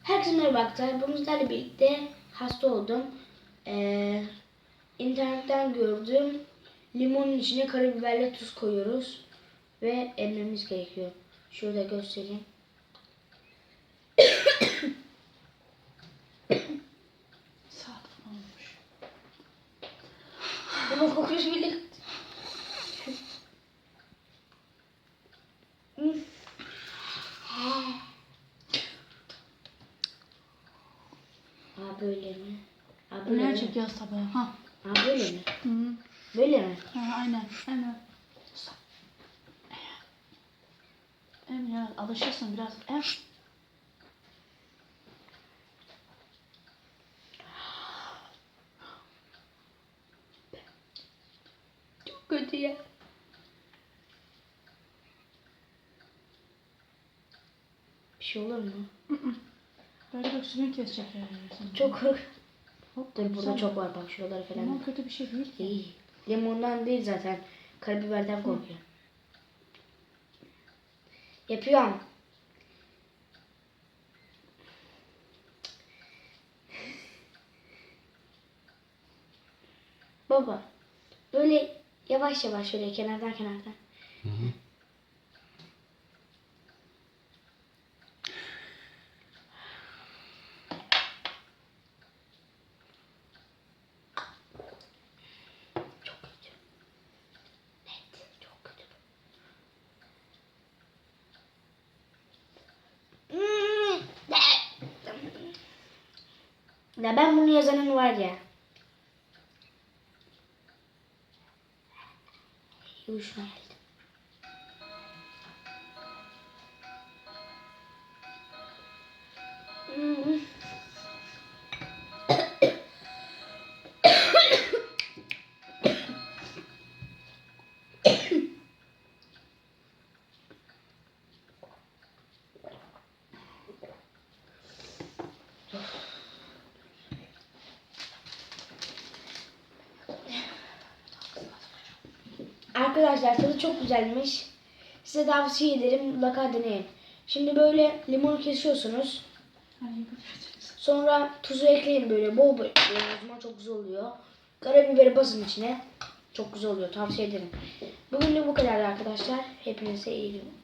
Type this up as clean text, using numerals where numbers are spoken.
Herkese merhaba arkadaşlar. Bugün sizlerle birlikte hasta oldum. İnternetten gördüm. Limonun içine karabiberle tuz koyuyoruz. Ve emmemiz gerekiyor. Şurada göstereyim. Saat olmuş. Bunun kokusu bile... Böyle mi? Böyle Ne mi? çekiyoruz tabii. Ha. Böyle mi? Hı. Böyle mi? Ha, aynen. Aynen. Biraz alışırsın biraz. Çok kötü ya. Bir şey olur mu? Böyle öksürüğünü kesecek yani. Çok Hop, Dur burada güzel. çok var bak şuraları falan. Limon kötü bir şey değil ki. İyi. Limondan değil zaten. Karabiberden korkuyor. Yapıyorum. Baba. Böyle yavaş yavaş şöyle kenardan kenardan. Hı hı. Çok kötü. Net. Çok kötü. Ya ben bunu yazanın var ya. Hoşuma geldi. Arkadaşlar tadı çok güzelmiş. Size tavsiye ederim, mutlaka deneyin. Şimdi böyle limonu kesiyorsunuz. Sonra tuzu ekleyin böyle bol bol. O zaman çok güzel oluyor. Karabiberi basın içine. Çok güzel oluyor. Tavsiye ederim. Bugün de bu kadar arkadaşlar. Hepinize iyi günler.